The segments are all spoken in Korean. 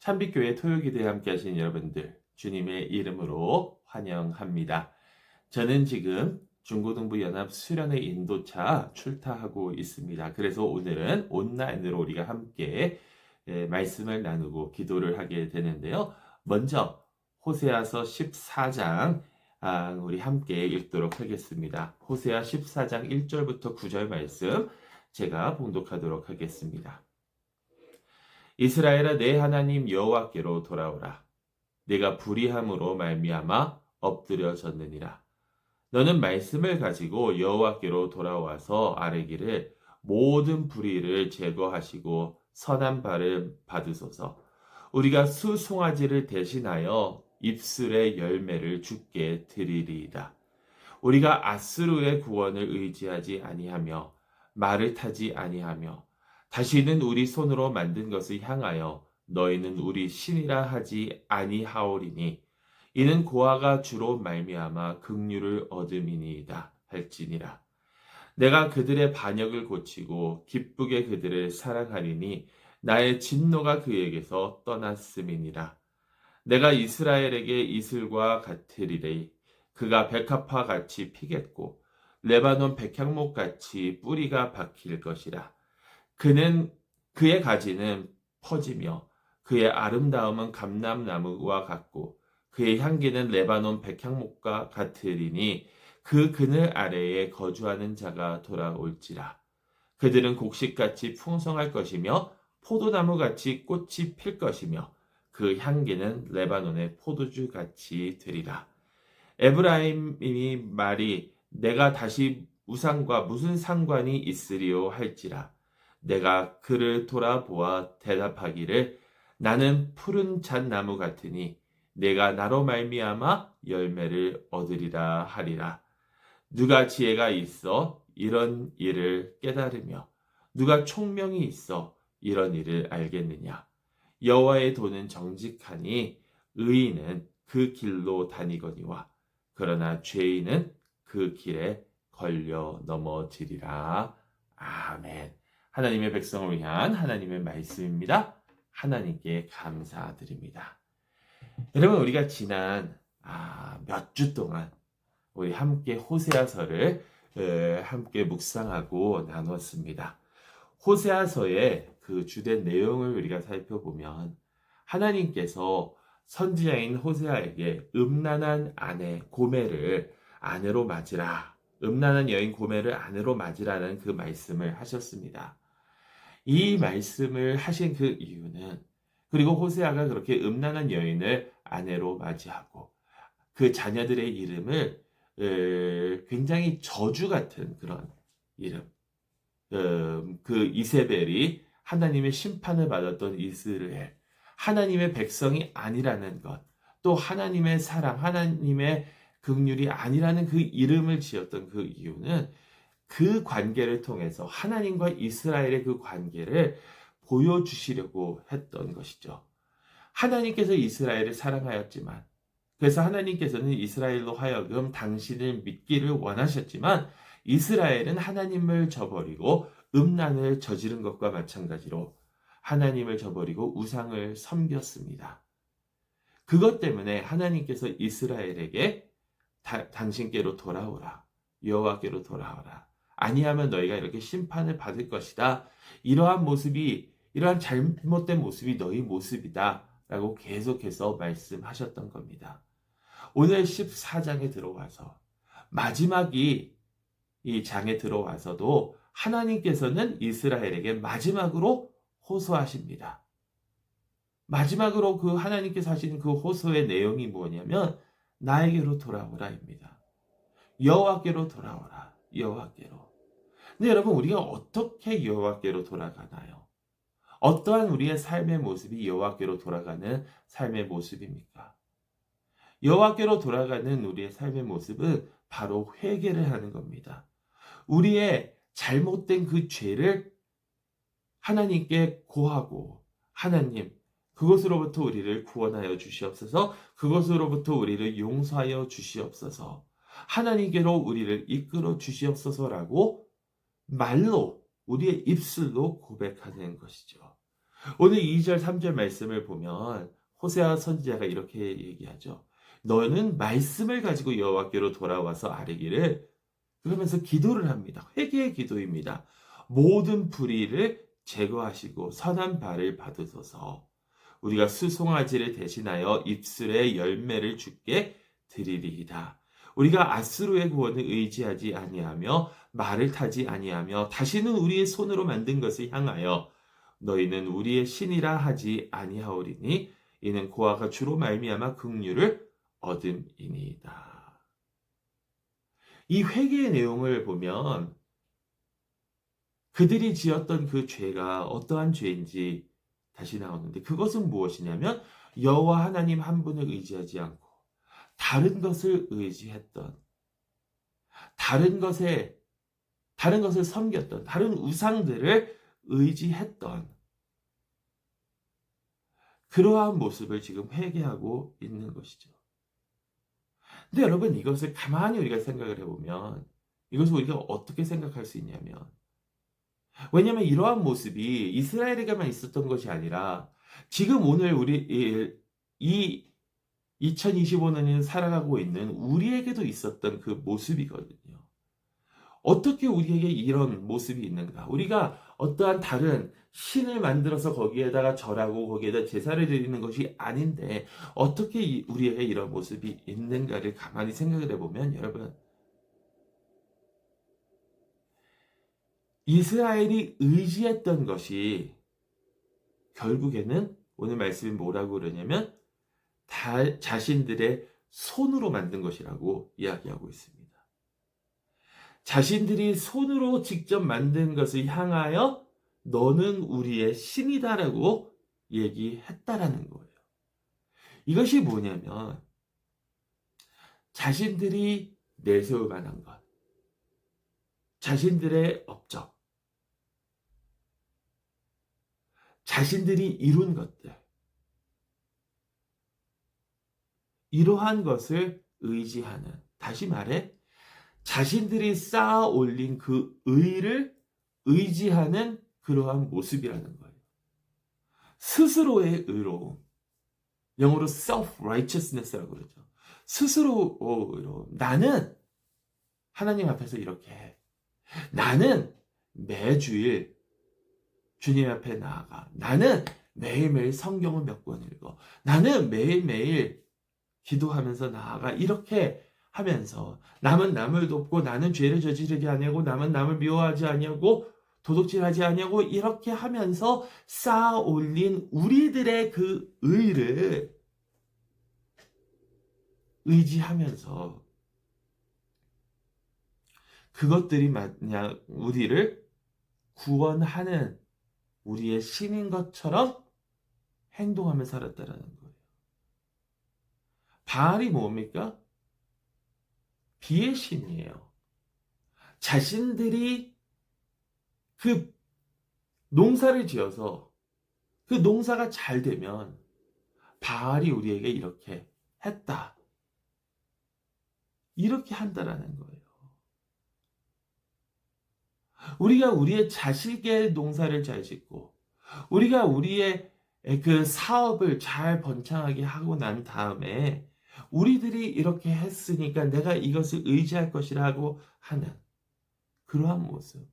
참빛교회 토요기도에 함께 하시는 여러분들, 주님의 이름으로 환영합니다. 저는 지금 중고등부 연합 수련회 인도차 출타하고 있습니다. 그래서 오늘은 온라인으로 우리가 함께 말씀을 나누고 기도를 하게 되는데요. 먼저 호세아서 14장 우리 함께 읽도록 하겠습니다. 호세아 14장 1절부터 9절 말씀 제가 봉독하도록 하겠습니다. 이스라엘아, 내 하나님 여호와께로 돌아오라. 내가 불의함으로 말미암아 엎드려졌느니라. 너는 말씀을 가지고 여호와께로 돌아와서 아뢰기를 모든 불의를 제거하시고 선한 발을 받으소서. 우리가 수송아지를 대신하여 입술의 열매를 주께 드리리이다. 우리가 아스루의 구원을 의지하지 아니하며 말을 타지 아니하며 다시는 우리 손으로 만든 것을 향하여 너희는 우리 신이라 하지 아니하오리니 이는 고아가 주로 말미암아 긍휼을 얻음이니이다 할지니라. 내가 그들의 반역을 고치고 기쁘게 그들을 사랑하리니 나의 진노가 그에게서 떠났음이니라. 내가 이스라엘에게 이슬과 같으리래. 그가 백합화 같이 피겠고 레바논 백향목 같이 뿌리가 박힐 것이라. 그의 가지는 퍼지며 그의 아름다움은 감람나무와 같고 그의 향기는 레바논 백향목과 같으리니 그 그늘 아래에 거주하는 자가 돌아올지라. 그들은 곡식같이 풍성할 것이며 포도나무같이 꽃이 필 것이며 그 향기는 레바논의 포도주같이 되리라. 에브라임이 말이 내가 다시 우상과 무슨 상관이 있으리요 할지라. 내가 그를 돌아보아 대답하기를 나는 푸른 잣나무 같으니 내가 나로 말미암아 열매를 얻으리라 하리라. 누가 지혜가 있어 이런 일을 깨달으며 누가 총명이 있어 이런 일을 알겠느냐. 여호와의 도는 정직하니 의인은 그 길로 다니거니와 그러나 죄인은 그 길에 걸려 넘어지리라. 아멘. 하나님의 백성을 위한 하나님의 말씀입니다. 하나님께 감사드립니다. 여러분, 우리가 지난 몇 주 동안 우리 함께 호세아서를 함께 묵상하고 나눴습니다. 호세아서의 그 주된 내용을 우리가 살펴보면 하나님께서 선지자인 호세아에게 음란한 아내 고멜을 아내로 맞으라, 음란한 여인 고멜을 아내로 맞으라는 그 말씀을 하셨습니다. 이 말씀을 하신 그 이유는, 그리고 호세아가 그렇게 음란한 여인을 아내로 맞이하고 그 자녀들의 이름을 굉장히 저주 같은 그런 이름, 그 이세벨이 하나님의 심판을 받았던 이스라엘, 하나님의 백성이 아니라는 것, 또 하나님의 사랑, 하나님의 긍휼이 아니라는 그 이름을 지었던 그 이유는 그 관계를 통해서 하나님과 이스라엘의 그 관계를 보여주시려고 했던 것이죠. 하나님께서 이스라엘을 사랑하였지만, 그래서 하나님께서는 이스라엘로 하여금 당신을 믿기를 원하셨지만 이스라엘은 하나님을 저버리고 음란을 저지른 것과 마찬가지로 하나님을 저버리고 우상을 섬겼습니다. 그것 때문에 하나님께서 이스라엘에게 당신께로 돌아오라, 여호와께로 돌아오라, 아니하면 너희가 이렇게 심판을 받을 것이다, 이러한 모습이, 이러한 잘못된 모습이 너희 모습이다 라고 계속해서 말씀하셨던 겁니다. 오늘 14장에 들어와서 마지막이 이 장에 들어와서도 하나님께서는 이스라엘에게 마지막으로 호소하십니다. 마지막으로 그 하나님께서 하시는 그 호소의 내용이 뭐냐면 나에게로 돌아오라입니다. 여호와께로 돌아오라. 여호와께로. 근데 여러분, 우리가 어떻게 여호와께로 돌아가나요? 어떠한 우리의 삶의 모습이 여호와께로 돌아가는 삶의 모습입니까? 여호와께로 돌아가는 우리의 삶의 모습은 바로 회개를 하는 겁니다. 우리의 잘못된 그 죄를 하나님께 고하고, 하나님, 그것으로부터 우리를 구원하여 주시옵소서, 그것으로부터 우리를 용서하여 주시옵소서, 하나님께로 우리를 이끌어 주시옵소서라고 말로, 우리의 입술로 고백하는 것이죠. 오늘 2절, 3절 말씀을 보면 호세아 선지자가 이렇게 얘기하죠. 너는 말씀을 가지고 여호와께로 돌아와서 아뢰기를 그러면서 기도를 합니다. 회개의 기도입니다. 모든 불의를 제거하시고 선한 발을 받으소서. 우리가 수송아지를 대신하여 입술의 열매를 주께 드리리이다. 우리가 아수르의 구원을 의지하지 아니하며 말을 타지 아니하며 다시는 우리의 손으로 만든 것을 향하여 너희는 우리의 신이라 하지 아니하오리니 이는 고아가 주로 말미암아 긍휼을 얻음이니이다. 이 회개의 내용을 보면 그들이 지었던 그 죄가 어떠한 죄인지 다시 나오는데 그것은 무엇이냐면 여호와 하나님 한 분을 의지하지 않고 다른 것을 의지했던 다른 것을 섬겼던 다른 우상들을 의지했던 그러한 모습을 지금 회개하고 있는 것이죠. 근데 여러분 이것을 가만히 우리가 생각을 해보면 이것을 우리가 어떻게 생각할 수 있냐면 왜냐하면 이러한 모습이 이스라엘에게만 있었던 것이 아니라 지금 오늘 우리 이 2025년을 살아가고 있는 우리에게도 있었던 그 모습이거든요. 어떻게 우리에게 이런 모습이 있는가? 우리가 어떠한 다른 신을 만들어서 거기에다가 절하고 거기에다 제사를 드리는 것이 아닌데 어떻게 우리에게 이런 모습이 있는가를 가만히 생각을 해보면 여러분 이스라엘이 의지했던 것이 결국에는 오늘 말씀이 뭐라고 그러냐면 자신들의 손으로 만든 것이라고 이야기하고 있습니다. 자신들이 손으로 직접 만든 것을 향하여 너는 우리의 신이다라고 얘기했다라는 거예요. 이것이 뭐냐면 자신들이 내세울 만한 것, 자신들의 업적, 자신들이 이룬 것들, 이러한 것을 의지하는, 다시 말해 자신들이 쌓아 올린 그 의를 의지하는 그러한 모습이라는 거예요. 스스로의 의로움, 영어로 self-righteousness라고 그러죠. 스스로 의로움. 나는 하나님 앞에서 이렇게 해. 나는 매주일 주님 앞에 나아가. 나는 매일매일 성경을 몇 권 읽어. 나는 매일매일 기도하면서 나아가. 이렇게 하면서 남은 남을 돕고 나는 죄를 저지르지 아니하고 남은 남을 미워하지 아니하고 도둑질하지 아니하고 이렇게 하면서 쌓아 올린 우리들의 그 의를 의지하면서 그것들이 만약 우리를 구원하는 우리의 신인 것처럼 행동하며 살았다라는 거예요. 바알이 뭡니까? 비의 신이에요. 자신들이 그 농사를 지어서 그 농사가 잘 되면 바알이 우리에게 이렇게 했다. 이렇게 한다라는 거예요. 우리가 우리의 자식의 농사를 잘 짓고 우리가 우리의 그 사업을 잘 번창하게 하고 난 다음에 우리들이 이렇게 했으니까 내가 이것을 의지할 것이라고 하는 그러한 모습.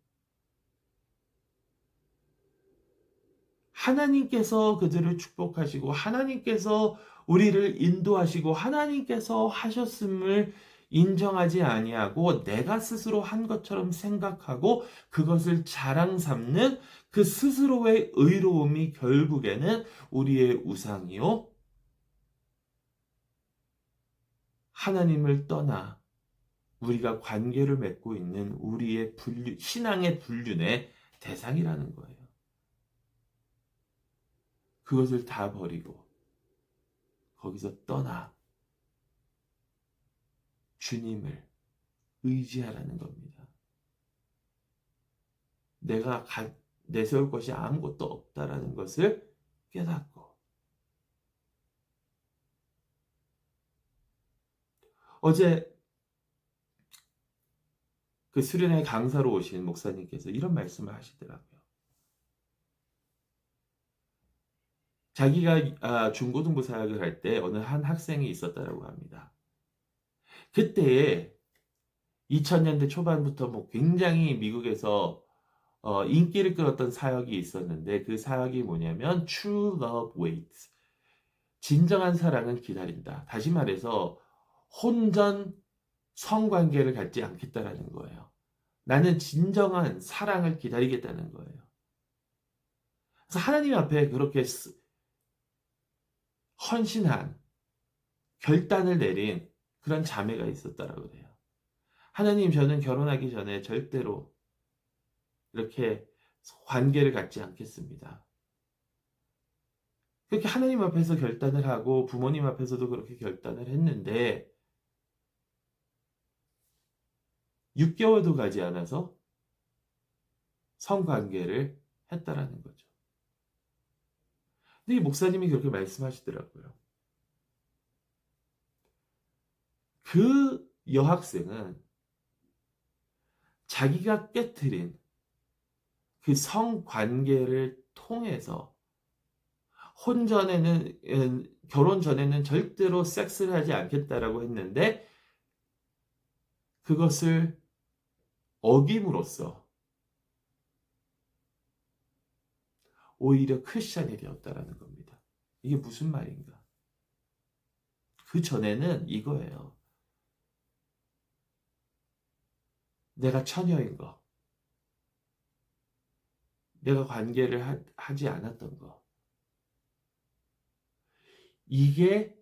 하나님께서 그들을 축복하시고 하나님께서 우리를 인도하시고 하나님께서 하셨음을 인정하지 아니하고 내가 스스로 한 것처럼 생각하고 그것을 자랑 삼는 그 스스로의 의로움이 결국에는 우리의 우상이요 하나님을 떠나 우리가 관계를 맺고 있는 우리의 신앙의 불륜의 대상이라는 거예요. 그것을 다 버리고 거기서 떠나 주님을 의지하라는 겁니다. 내가 내세울 것이 아무것도 없다라는 것을 깨닫고 어제 그 수련회 강사로 오신 목사님께서 이런 말씀을 하시더라고요. 자기가 중고등부 사역을 할 때 어느 한 학생이 있었다라고 합니다. 그때에 2000년대 초반부터 뭐 굉장히 미국에서 인기를 끌었던 사역이 있었는데 그 사역이 뭐냐면 True Love Waits. 진정한 사랑은 기다린다. 다시 말해서 혼전 성관계를 갖지 않겠다라는 거예요. 나는 진정한 사랑을 기다리겠다는 거예요. 그래서 하나님 앞에 그렇게 헌신한 결단을 내린 그런 자매가 있었다라고 그래요. 하나님, 저는 결혼하기 전에 절대로 이렇게 관계를 갖지 않겠습니다. 그렇게 하나님 앞에서 결단을 하고 부모님 앞에서도 그렇게 결단을 했는데 6개월도 가지 않아서 성관계를 했다라는 거죠. 근데 이 목사님이 그렇게 말씀하시더라고요. 그 여학생은 자기가 깨트린 그 성관계를 통해서 결혼 전에는 절대로 섹스를 하지 않겠다라고 했는데 그것을 어김으로써 오히려 크리스찬이 되었다라는 겁니다. 이게 무슨 말인가? 그 전에는 이거예요. 내가 처녀인 거. 내가 관계를 하지 않았던 거. 이게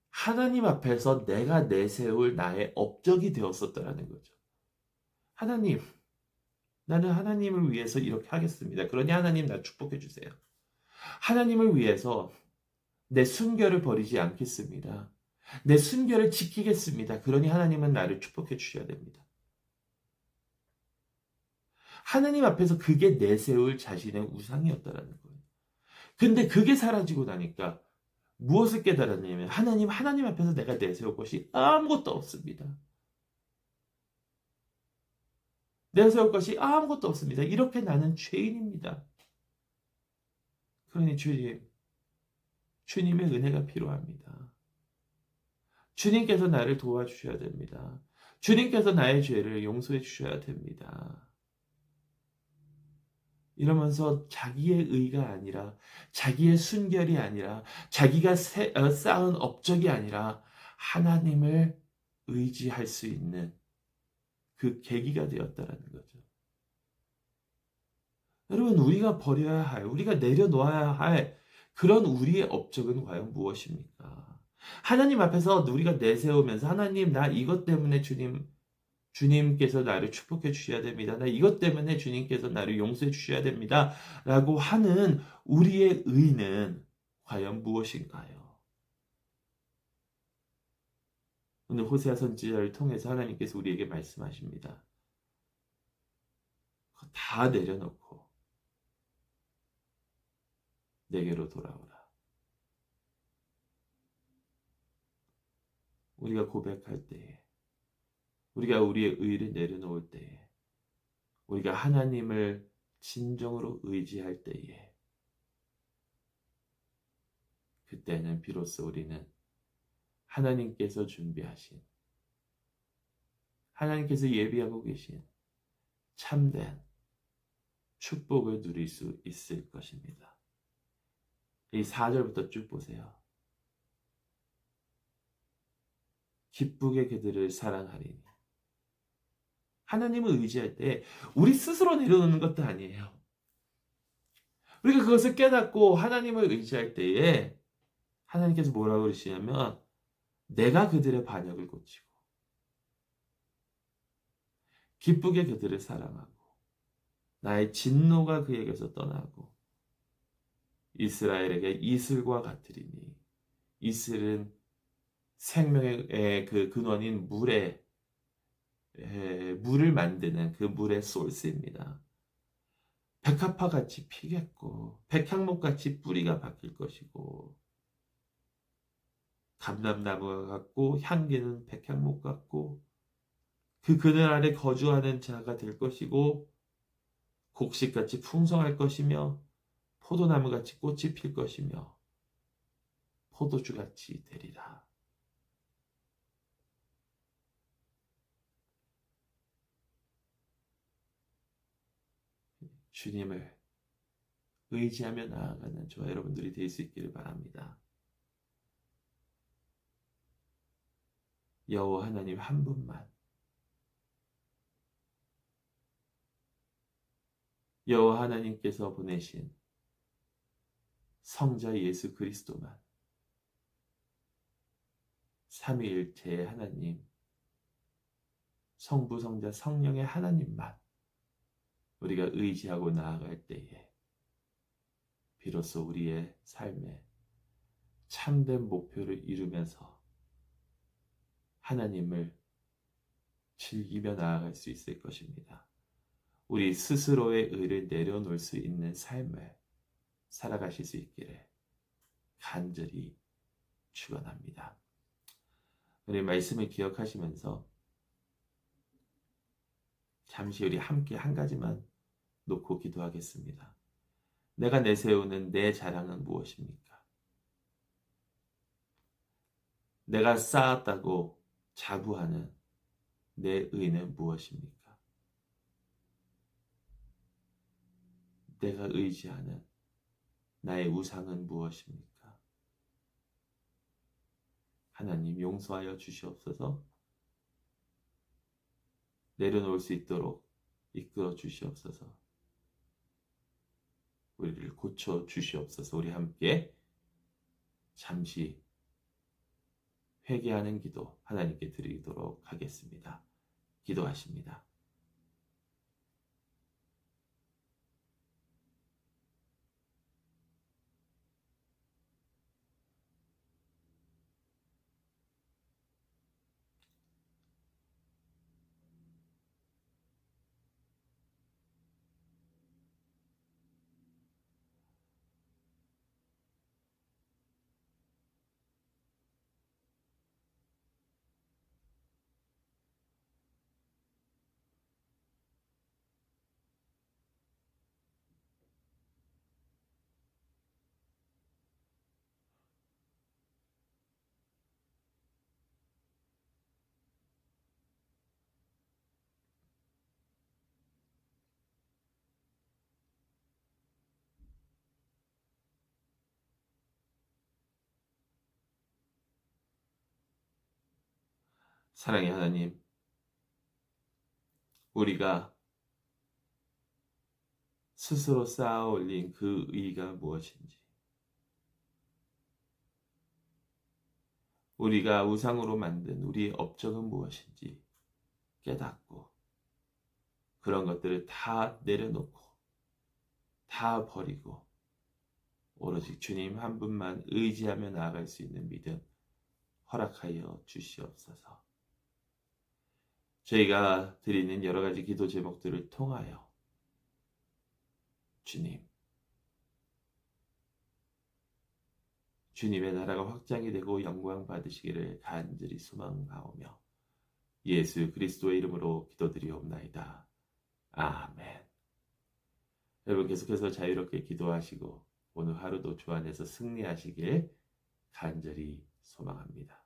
하나님 앞에서 내가 내세울 나의 업적이 되었었다라는 거죠. 하나님, 나는 하나님을 위해서 이렇게 하겠습니다. 그러니 하나님 나 축복해 주세요. 하나님을 위해서 내 순결을 버리지 않겠습니다. 내 순결을 지키겠습니다. 그러니 하나님은 나를 축복해 주셔야 됩니다. 하나님 앞에서 그게 내세울 자신의 우상이었다라는 거예요. 근데 그게 사라지고 나니까 무엇을 깨달았냐면 하나님 앞에서 내가 내세울 것이 아무것도 없습니다. 내세울 것이 아무것도 없습니다. 이렇게 나는 죄인입니다. 그러니 주님의 은혜가 필요합니다. 주님께서 나를 도와주셔야 됩니다. 주님께서 나의 죄를 용서해 주셔야 됩니다. 이러면서 자기의 의가 아니라 자기의 순결이 아니라 자기가 쌓은 업적이 아니라 하나님을 의지할 수 있는 그 계기가 되었다라는 거죠. 여러분, 우리가 버려야 할, 우리가 내려놓아야 할 그런 우리의 업적은 과연 무엇입니까? 하나님 앞에서 우리가 내세우면서 하나님 나 이것 때문에 주님께서 나를 축복해 주셔야 됩니다. 나 이것 때문에 주님께서 나를 용서해 주셔야 됩니다. 라고 하는 우리의 의는 과연 무엇인가요? 오늘 호세아 선지자를 통해서 하나님께서 우리에게 말씀하십니다. 다 내려놓고 내게로 돌아오라. 우리가 고백할 때에, 우리가 우리의 의를 내려놓을 때에, 우리가 하나님을 진정으로 의지할 때에, 그때는 비로소 우리는 하나님께서 준비하신, 하나님께서 예비하고 계신 참된 축복을 누릴 수 있을 것입니다. 이 4절부터 쭉 보세요. 기쁘게 그들을 사랑하리니. 하나님을 의지할 때 우리 스스로 내려놓는 것도 아니에요. 우리가 그것을 깨닫고 하나님을 의지할 때에 하나님께서 뭐라고 그러시냐면 내가 그들의 반역을 고치고 기쁘게 그들을 사랑하고 나의 진노가 그에게서 떠나고 이스라엘에게 이슬과 같으리니. 이슬은 생명의 그 근원인 물을 만드는 그 물의 소스입니다. 백합화같이 피겠고 백향목같이 뿌리가 바뀔 것이고 감람나무와 같고 향기는 백향목 같고 그 그늘 아래 거주하는 자가 될 것이고 곡식같이 풍성할 것이며 포도나무같이 꽃이 필 것이며 포도주같이 되리라. 주님을 의지하며 나아가는 저와 여러분들이 될 수 있기를 바랍니다. 여호와 하나님 한 분만, 여호와 하나님께서 보내신 성자 예수 그리스도만, 삼위일체의 하나님, 성부, 성자, 성령의 하나님만 우리가 의지하고 나아갈 때에 비로소 우리의 삶에 참된 목표를 이루면서 하나님을 즐기며 나아갈 수 있을 것입니다. 우리 스스로의 의를 내려놓을 수 있는 삶을 살아가실 수 있기를 간절히 축원합니다. 우리 말씀을 기억하시면서 잠시 우리 함께 한 가지만 놓고 기도하겠습니다. 내가 내세우는 내 자랑은 무엇입니까? 내가 쌓았다고 자부하는 내 의는 무엇입니까? 내가 의지하는 나의 우상은 무엇입니까? 하나님 용서하여 주시옵소서. 내려놓을 수 있도록 이끌어 주시옵소서. 우리를 고쳐 주시옵소서. 우리 함께 잠시 회개하는 기도 하나님께 드리도록 하겠습니다. 기도하십니다. 사랑의 하나님, 우리가 스스로 쌓아 올린 그 의의가 무엇인지, 우리가 우상으로 만든 우리의 업적은 무엇인지 깨닫고 그런 것들을 다 내려놓고 다 버리고 오로지 주님 한 분만 의지하며 나아갈 수 있는 믿음 허락하여 주시옵소서. 저희가 드리는 여러 가지 기도 제목들을 통하여 주님의 나라가 확장이 되고 영광 받으시기를 간절히 소망하오며 예수 그리스도의 이름으로 기도드리옵나이다. 아멘. 여러분 계속해서 자유롭게 기도하시고 오늘 하루도 주 안에서 승리하시길 간절히 소망합니다.